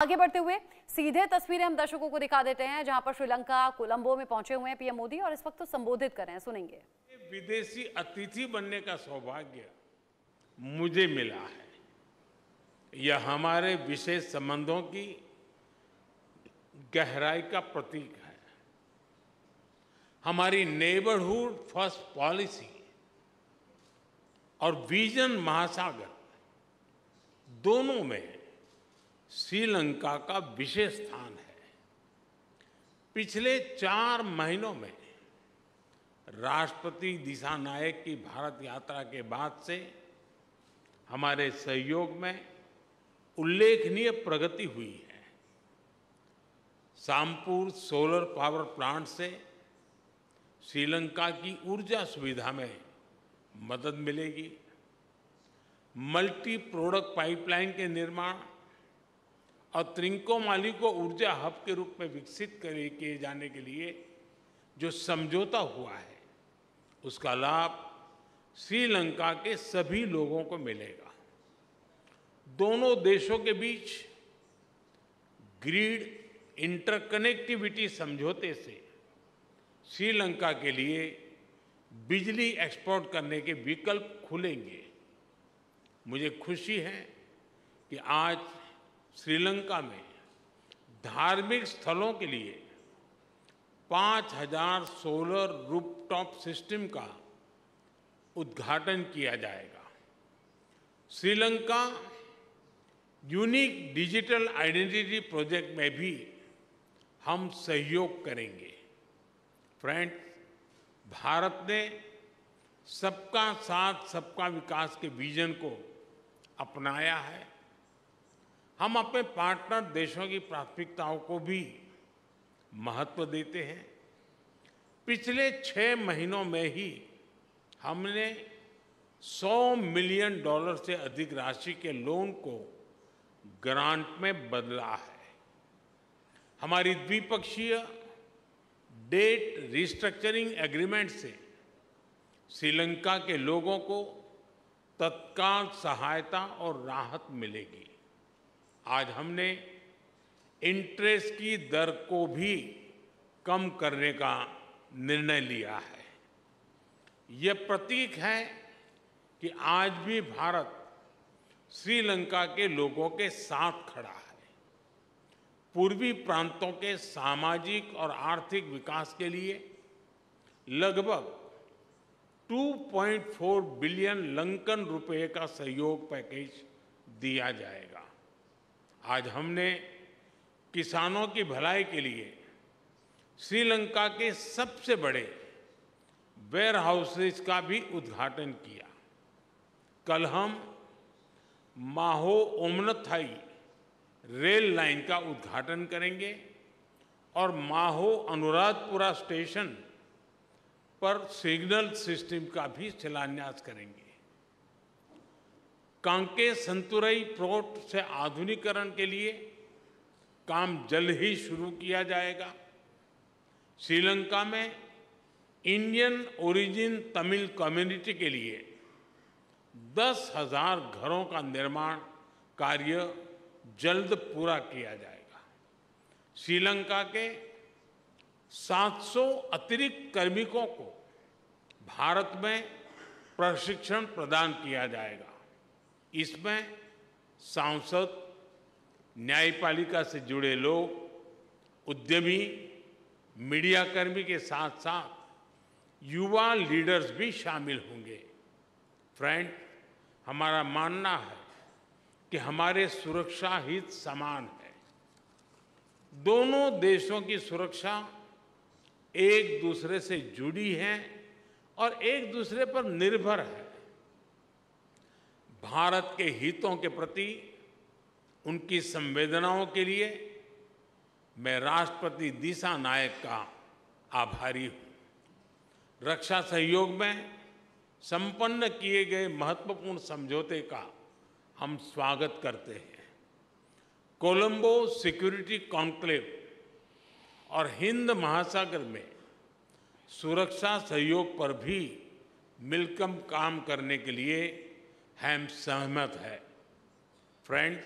आगे बढ़ते हुए सीधे तस्वीरें हम दर्शकों को दिखा देते हैं जहां पर श्रीलंका कोलंबो में पहुंचे हुए हैं पीएम मोदी और इस वक्त तो संबोधित कर रहे हैं, सुनेंगे। विदेशी अतिथि बनने का सौभाग्य मुझे मिला है। यह हमारे विशेष संबंधों की गहराई का प्रतीक है। हमारी नेबरहुड फर्स्ट पॉलिसी और विजन महासागर दोनों में श्रीलंका का विशेष स्थान है। पिछले 4 महीनों में राष्ट्रपति दिशानायक की भारत यात्रा के बाद से हमारे सहयोग में उल्लेखनीय प्रगति हुई है। सामपुर सोलर पावर प्लांट से श्रीलंका की ऊर्जा सुविधा में मदद मिलेगी। मल्टी प्रोडक्ट पाइपलाइन के निर्माण और त्रिंकोमाली को ऊर्जा हब के रूप में विकसित किए जाने के लिए जो समझौता हुआ है, उसका लाभ श्रीलंका के सभी लोगों को मिलेगा। दोनों देशों के बीच ग्रिड इंटरकनेक्टिविटी समझौते से श्रीलंका के लिए बिजली एक्सपोर्ट करने के विकल्प खुलेंगे। मुझे खुशी है कि आज श्रीलंका में धार्मिक स्थलों के लिए 5000 सोलर रूफटॉप सिस्टम का उद्घाटन किया जाएगा। Sri Lanka unique digital identity project में भी हम सहयोग करेंगे। फ्रेंड्स, भारत ने सबका साथ सबका विकास के विजन को अपनाया है। हम अपने पार्टनर देशों की प्राथमिकताओं को भी महत्व देते हैं। पिछले 6 महीनों में ही हमने $100 मिलियन से अधिक राशि के लोन को ग्रांट में बदला है। हमारी द्विपक्षीय डेट रिस्ट्रक्चरिंग एग्रीमेंट से श्रीलंका के लोगों को तत्काल सहायता और राहत मिलेगी। आज हमने इंटरेस्ट की दर को भी कम करने का निर्णय लिया है। यह प्रतीक है कि आज भी भारत श्रीलंका के लोगों के साथ खड़ा है। पूर्वी प्रांतों के सामाजिक और आर्थिक विकास के लिए लगभग 2.4 बिलियन लंकन रुपए का सहयोग पैकेज दिया जाएगा। आज हमने किसानों की भलाई के लिए श्रीलंका के सबसे बड़े वेयर हाउसेज का भी उद्घाटन किया। कल हम माहो ओमनथाई रेल लाइन का उद्घाटन करेंगे और माहो अनुराधपुरा स्टेशन पर सिग्नल सिस्टम का भी शिलान्यास करेंगे। कांके संतुरई पोर्ट से आधुनिकीकरण के लिए काम जल्द ही शुरू किया जाएगा। श्रीलंका में इंडियन ओरिजिन तमिल कम्युनिटी के लिए 10,000 घरों का निर्माण कार्य जल्द पूरा किया जाएगा। श्रीलंका के 700 अतिरिक्त कार्मिकों को भारत में प्रशिक्षण प्रदान किया जाएगा। इसमें सांसद, न्यायपालिका से जुड़े लोग, उद्यमी, मीडिया कर्मी के साथ साथ युवा लीडर्स भी शामिल होंगे। फ्रेंड, हमारा मानना है कि हमारे सुरक्षा हित समान है। दोनों देशों की सुरक्षा एक दूसरे से जुड़ी है और एक दूसरे पर निर्भर है। भारत के हितों के प्रति उनकी संवेदनाओं के लिए मैं राष्ट्रपति दिशानायक का आभारी हूं। रक्षा सहयोग में संपन्न किए गए महत्वपूर्ण समझौते का हम स्वागत करते हैं। कोलंबो सिक्योरिटी कॉन्क्लेव और हिंद महासागर में सुरक्षा सहयोग पर भी मिलकर काम करने के लिए हम सहमत हैं। फ्रेंड्स,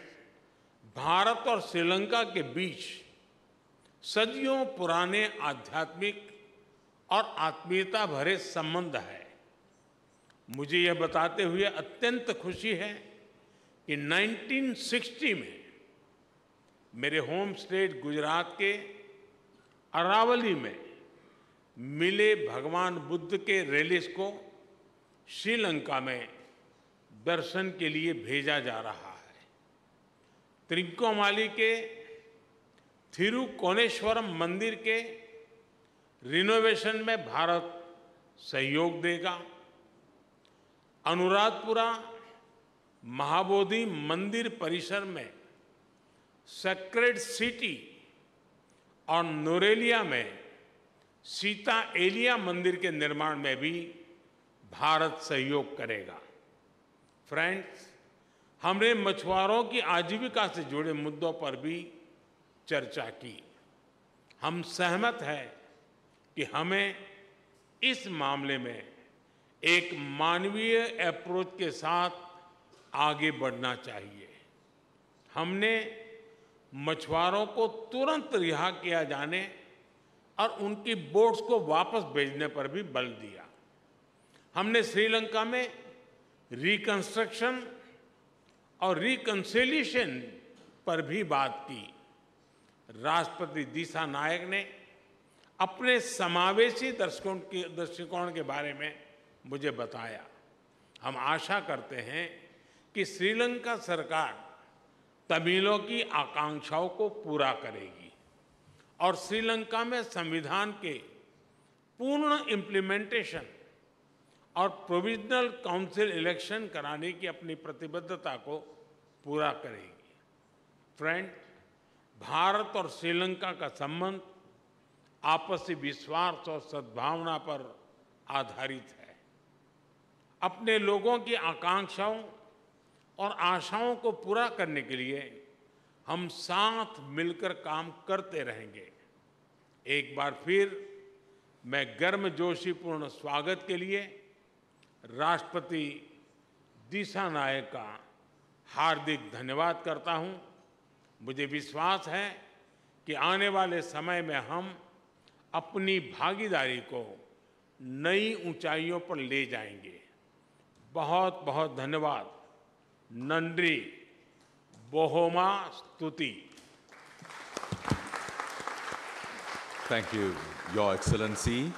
भारत और श्रीलंका के बीच सदियों पुराने आध्यात्मिक और आत्मीयता भरे संबंध है। मुझे यह बताते हुए अत्यंत खुशी है कि 1960 में मेरे होम स्टेट गुजरात के अरावली में मिले भगवान बुद्ध के रेलिस को श्रीलंका में दर्शन के लिए भेजा जा रहा है। त्रिकोमाली के थिरुकोनेश्वरम मंदिर के रिनोवेशन में भारत सहयोग देगा। अनुराधपुरा महाबोधि मंदिर परिसर में सेक्रेड सिटी और नोरेलिया में सीता एलिया मंदिर के निर्माण में भी भारत सहयोग करेगा। फ्रेंड्स, हमने मछुआरों की आजीविका से जुड़े मुद्दों पर भी चर्चा की। हम सहमत हैं कि हमें इस मामले में एक मानवीय अप्रोच के साथ आगे बढ़ना चाहिए। हमने मछुआरों को तुरंत रिहा किया जाने और उनकी बोट्स को वापस भेजने पर भी बल दिया। हमने श्रीलंका में रिकंस्ट्रक्शन और रिकंसिलिएशन पर भी बात की। राष्ट्रपति दिसानायक ने अपने समावेशी दृष्टिकोण के बारे में मुझे बताया। हम आशा करते हैं कि श्रीलंका सरकार तमिलों की आकांक्षाओं को पूरा करेगी और श्रीलंका में संविधान के पूर्ण इम्प्लीमेंटेशन और प्रोविजनल काउंसिल इलेक्शन कराने की अपनी प्रतिबद्धता को पूरा करेगी। फ्रेंड, भारत और श्रीलंका का संबंध आपसी विश्वास और सद्भावना पर आधारित है। अपने लोगों की आकांक्षाओं और आशाओं को पूरा करने के लिए हम साथ मिलकर काम करते रहेंगे। एक बार फिर मैं गर्मजोशीपूर्ण स्वागत के लिए राष्ट्रपति दिसानायक का हार्दिक धन्यवाद करता हूं। मुझे विश्वास है कि आने वाले समय में हम अपनी भागीदारी को नई ऊंचाइयों पर ले जाएंगे। बहुत बहुत धन्यवाद। नंद्री बोहोमा स्तुति। Thank you, Your Excellency.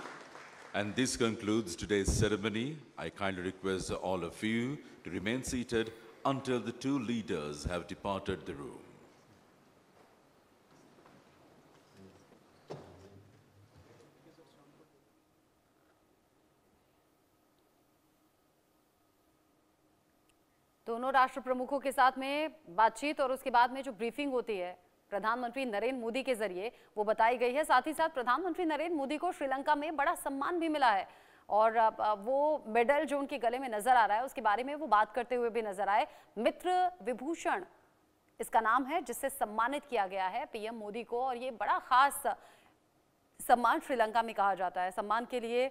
And this concludes today's ceremony. I kindly request all of you to remain seated until the two leaders have departed the room. दोनों राष्ट्र प्रमुखों के साथ में बातचीत और उसके बाद में जो ब्रीफिंग होती है प्रधानमंत्री नरेंद्र मोदी के जरिए वो बताई गई है। साथ ही साथ प्रधानमंत्री नरेंद्र मोदी को श्रीलंका में बड़ा सम्मान भी मिला है और वो मेडल जो उनके गले में नजर आ रहा है उसके बारे में वो बात करते हुए भी नजर आए। मित्र विभूषण इसका नाम है जिससे सम्मानित किया गया है पीएम मोदी को और ये बड़ा खास सम्मान श्रीलंका में कहा जाता है। सम्मान के लिए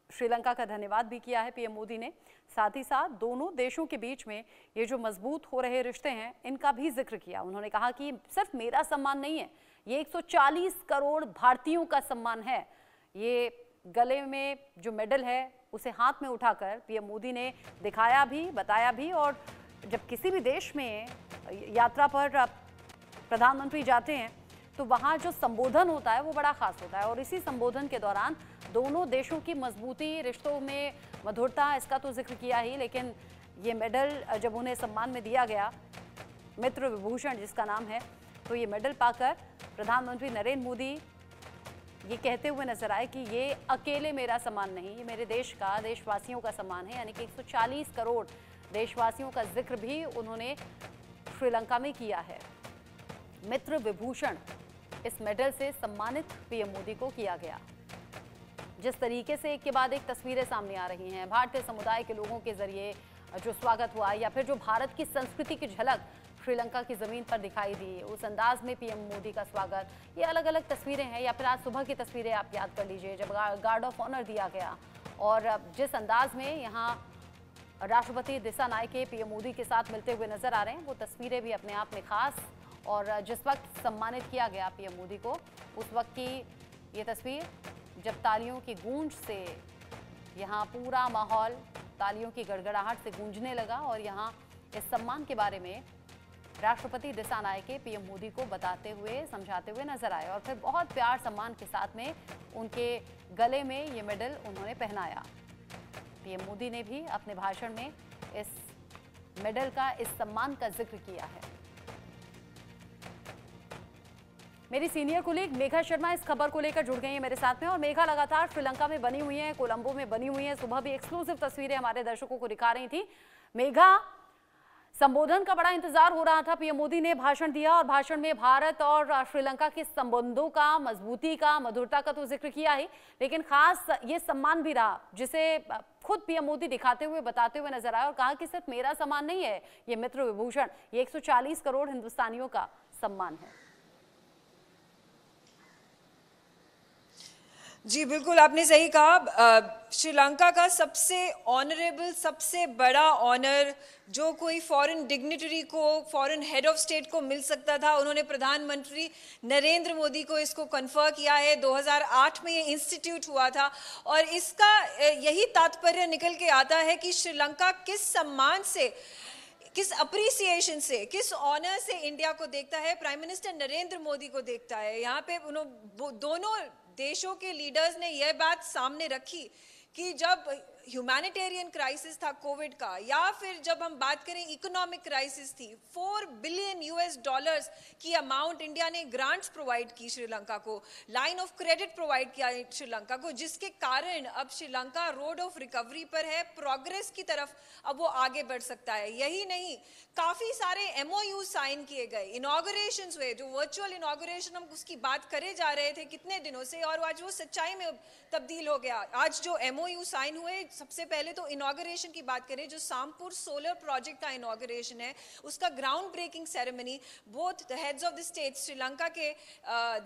श्रीलंका का धन्यवाद भी किया है पीएम मोदी ने। साथ ही साथ दोनों देशों के बीच में ये जो मजबूत हो रहे रिश्ते हैं इनका भी जिक्र किया। उन्होंने कहा कि सिर्फ मेरा सम्मान नहीं है, ये 140 करोड़ भारतीयों का सम्मान है। ये गले में जो मेडल है उसे हाथ में उठाकर पीएम मोदी ने दिखाया भी, बताया भी। और जब किसी भी देश में यात्रा पर प्रधानमंत्री जाते हैं तो वहाँ जो संबोधन होता है वो बड़ा खास होता है और इसी संबोधन के दौरान दोनों देशों की मजबूती, रिश्तों में मधुरता, इसका तो जिक्र किया ही, लेकिन ये मेडल जब उन्हें सम्मान में दिया गया, मित्र विभूषण जिसका नाम है, तो ये मेडल पाकर प्रधानमंत्री नरेंद्र मोदी ये कहते हुए नजर आए कि ये अकेले मेरा सम्मान नहीं, ये मेरे देश का, देशवासियों का सम्मान है। यानी कि 140 करोड़ देशवासियों का जिक्र भी उन्होंने श्रीलंका में किया है। मित्र विभूषण इस मेडल से सम्मानित पीएम मोदी को किया गया। जिस तरीके से एक के बाद एक तस्वीरें सामने आ रही हैं, भारतीय समुदाय के लोगों के जरिए जो स्वागत हुआ या फिर जो भारत की संस्कृति की झलक श्रीलंका की जमीन पर दिखाई दी, उस अंदाज में पीएम मोदी का स्वागत, ये अलग अलग तस्वीरें हैं। या फिर आज सुबह की तस्वीरें आप याद कर लीजिए जब गार्ड ऑफ ऑनर दिया गया और जिस अंदाज में यहाँ राष्ट्रपति दिसानायके पीएम मोदी के साथ मिलते हुए नजर आ रहे हैं, वो तस्वीरें भी अपने आप में खास और जिस वक्त सम्मानित किया गया पीएम मोदी को, उस वक्त की ये तस्वीर जब तालियों की गूंज से यहाँ पूरा माहौल तालियों की गड़गड़ाहट से गूंजने लगा और यहाँ इस सम्मान के बारे में राष्ट्रपति दिसानायके पीएम मोदी को बताते हुए, समझाते हुए नजर आए और फिर बहुत प्यार सम्मान के साथ में उनके गले में ये मेडल उन्होंने पहनाया। पीएम मोदी ने भी अपने भाषण में इस मेडल का, इस सम्मान का जिक्र किया है। मेरी सीनियर कोलीग मेघा शर्मा इस खबर को लेकर जुड़ गई है मेरे साथ में। और मेघा लगातार श्रीलंका में बनी हुई है, कोलंबो में बनी हुई है। सुबह भी एक्सक्लूसिव तस्वीरें हमारे दर्शकों को दिखा रही थी। मेघा, संबोधन का बड़ा इंतजार हो रहा था। पीएम मोदी ने भाषण दिया और भाषण में भारत और श्रीलंका के संबंधों का, मजबूती का, मधुरता का तो जिक्र किया ही, लेकिन खास ये सम्मान भी रहा जिसे खुद पीएम मोदी दिखाते हुए, बताते हुए नजर आया और कहा कि सिर्फ मेरा सम्मान नहीं है ये मित्र विभूषण, ये 140 करोड़ हिंदुस्तानियों का सम्मान है। जी बिल्कुल, आपने सही कहा। श्रीलंका का सबसे ऑनरेबल, सबसे बड़ा ऑनर जो कोई फॉरेन डिग्निटरी को, फॉरेन हेड ऑफ स्टेट को मिल सकता था, उन्होंने प्रधानमंत्री नरेंद्र मोदी को इसको कन्फर किया है। 2008 में ये इंस्टीट्यूट हुआ था और इसका यही तात्पर्य निकल के आता है कि श्रीलंका किस सम्मान से, किस अप्रिसिएशन से, किस ऑनर से इंडिया को देखता है, प्राइम मिनिस्टर नरेंद्र मोदी को देखता है। यहाँ पे दोनों देशों के लीडर्स ने यह बात सामने रखी कि जब ह्यूमैनिटेरियन क्राइसिस था कोविड का, या फिर जब हम बात करें इकोनॉमिक क्राइसिस थी, $4 बिलियन की अमाउंट इंडिया ने ग्रांट्स प्रोवाइड की श्रीलंका को, लाइन ऑफ क्रेडिट प्रोवाइड किया श्रीलंका को, जिसके कारण अब श्रीलंका रोड ऑफ रिकवरी पर है, प्रोग्रेस की तरफ अब वो आगे बढ़ सकता है। यही नहीं, काफी सारे MOU साइन किए गए, इनॉग्रेशंस हुए, जो वर्चुअल इनॉग्रेशन हम उसकी बात करे जा रहे थे कितने दिनों से, और आज वो सच्चाई में तब्दील हो गया। आज जो MOU साइन हुए, सबसे पहले तो इनॉग्रेशन की बात करें, जो सामपुर सोलर प्रोजेक्ट का इनॉग्रेशन है, उसका ground breaking ceremony both the heads of the state, Sri Lanka के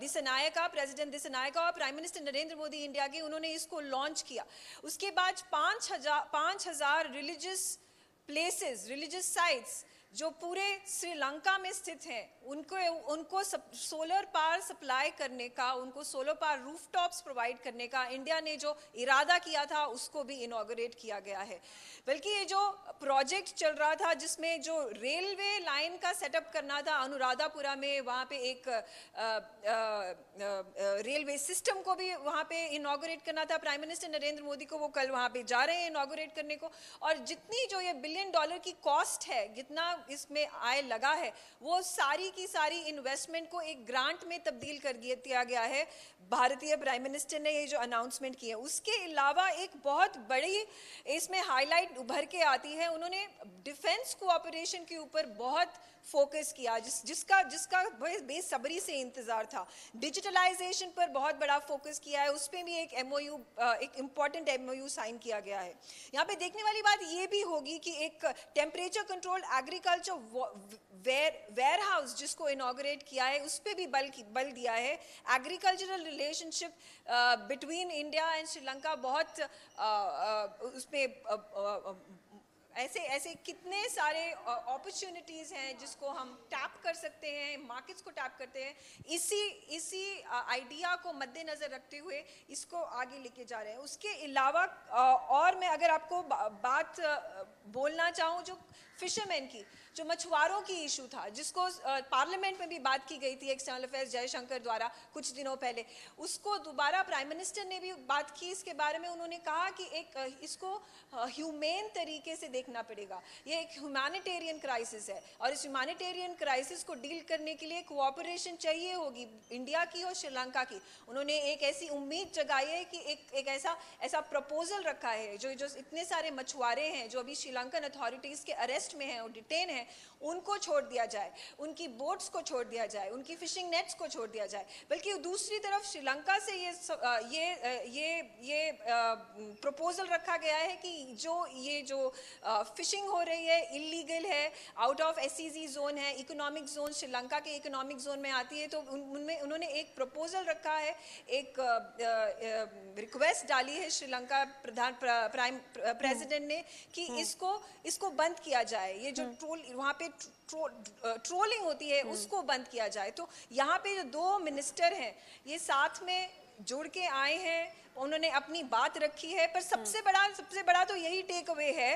दिसानायका, प्रेसिडेंट दिसानायका और prime minister Narendra Modi India के, उन्होंने इसको लॉन्च किया। उसके बाद 5,000 रिलीजियस प्लेसेस, रिलीजियस साइट्स जो पूरे श्रीलंका में स्थित हैं, उनको सोलर पावर सप्लाई करने का, उनको सोलर पावर रूफटॉप्स प्रोवाइड करने का इंडिया ने जो इरादा किया था, उसको भी इनॉग्रेट किया गया है। बल्कि ये जो प्रोजेक्ट चल रहा था, जिसमें जो रेलवे लाइन का सेटअप करना था अनुराधापुरा में, वहाँ पे एक रेलवे सिस्टम को भी वहाँ पे इनॉग्रेट करना था, प्राइम मिनिस्टर नरेंद्र मोदी को, वो कल वहाँ पे जा रहे हैं इनॉग्रेट करने को। और जितनी जो ये $1 बिलियन की कॉस्ट है, जितना इसमें आय लगा है, वो सारी की सारी इन्वेस्टमेंट को एक ग्रांट में तब्दील कर दिया गया है। भारतीय प्राइम मिनिस्टर ने ये जो अनाउंसमेंट की है, उसके अलावा एक बहुत बड़ी इसमें हाईलाइट उभर के आती है, उन्होंने डिफेंस कोऑपरेशन के ऊपर बहुत फोकस किया, जिसका बेसब्री से इंतजार था। डिजिटलाइजेशन पर बहुत बड़ा फोकस किया है, उस पर भी एक MOU, एक इम्पॉर्टेंट MOU साइन किया गया है। यहाँ पे देखने वाली बात ये भी होगी कि एक temperature controlled agriculture warehouse जिसको इनॉग्रेट किया है, उस पर भी बल दिया है। Agricultural relationship between India and Sri Lanka बहुत उसमें ऐसे कितने सारे अपॉर्चुनिटीज हैं जिसको हम टैप कर सकते हैं, मार्केट्स को टैप करते हैं। इसी आइडिया को मद्देनजर रखते हुए इसको आगे लेके जा रहे हैं। उसके अलावा और मैं अगर आपको बात बोलना चाहूँ जो फिशरमैन की, जो मछुआरों की इशू था, जिसको पार्लियामेंट में भी बात की गई थी एक्सटर्नल अफेयर्स जयशंकर द्वारा कुछ दिनों पहले, उसको दोबारा प्राइम मिनिस्टर ने भी बात की इसके बारे में। उन्होंने कहा कि इसको ह्यूमेन तरीके से देखना पड़ेगा, ये एक ह्यूमैनिटेरियन क्राइसिस है और इस ह्यूमैनिटेरियन क्राइसिस को डील करने के लिए कोऑपरेशन चाहिए होगी इंडिया की और श्रीलंका की। उन्होंने एक ऐसी उम्मीद जगाई है कि एक ऐसा प्रपोजल रखा है, जो इतने सारे मछुआरे हैं जो अभी श्रीलंकन अथॉरिटीज के अरेस्ट में हैं और डिटेन हैं, उनको छोड़ दिया जाए, उनकी बोट्स को छोड़ दिया जाए, उनकी फिशिंग नेट्स को छोड़ दिया जाए। बल्कि दूसरी तरफ श्रीलंका से ये प्रपोजल रखा गया है कि जो फिशिंग हो रही है इलीगल है, आउट ऑफ SEZ जोन है, इकोनॉमिक जोन श्रीलंका के इकोनॉमिक जोन में आती है, तो उनमें उन्होंने एक प्रपोजल रखा है, एक रिक्वेस्ट डाली है श्रीलंका प्राइम प्रेसिडेंट ने कि इसको बंद किया जाए। जाए, ये जो वहाँ पे ट्रोलिंग होती है उसको बंद किया जाए। तो यहाँ पे जो 2 मिनिस्टर हैं ये साथ में जुड़ के आए हैं, उन्होंने अपनी बात रखी है। पर सबसे बड़ा तो यही टेक अवे है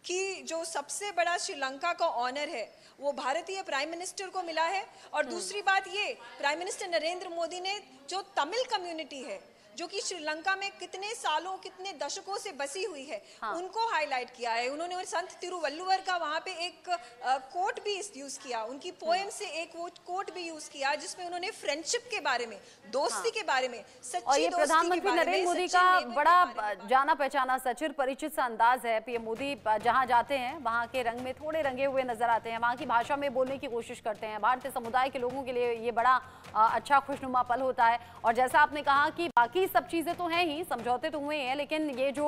कि जो सबसे बड़ा श्रीलंका का ऑनर है वो भारतीय प्राइम मिनिस्टर को मिला है। और दूसरी बात ये, प्राइम मिनिस्टर नरेंद्र मोदी ने जो तमिल कम्युनिटी है जो कि श्रीलंका में कितने सालों कितने दशकों से बसी हुई है, उनको हाईलाइट किया है। उन्होंने संत तिरुवल्लुवर का वहां पे एक कोट भी यूज किया, उनकी पोएम से एक वो कोट भी यूज किया जिसमें उन्होंने फ्रेंडशिप के बारे में, दोस्ती के बारे में, सच्ची और ये प्रधानमंत्री नरेंद्र मोदी का बड़ा जाना पहचाना सचिर परिचित सा अंदाज है। पीएम मोदी जहां जाते हैं वहां के रंग में थोड़े रंगे हुए नजर आते हैं, वहां की भाषा में बोलने की कोशिश करते हैं। भारतीय समुदाय के लोगों के लिए ये बड़ा अच्छा खुशनुमा पल होता है। और जैसा आपने कहा कि बाकी सब चीजें तो हैं ही, समझौते तो हुए हैं, लेकिन ये जो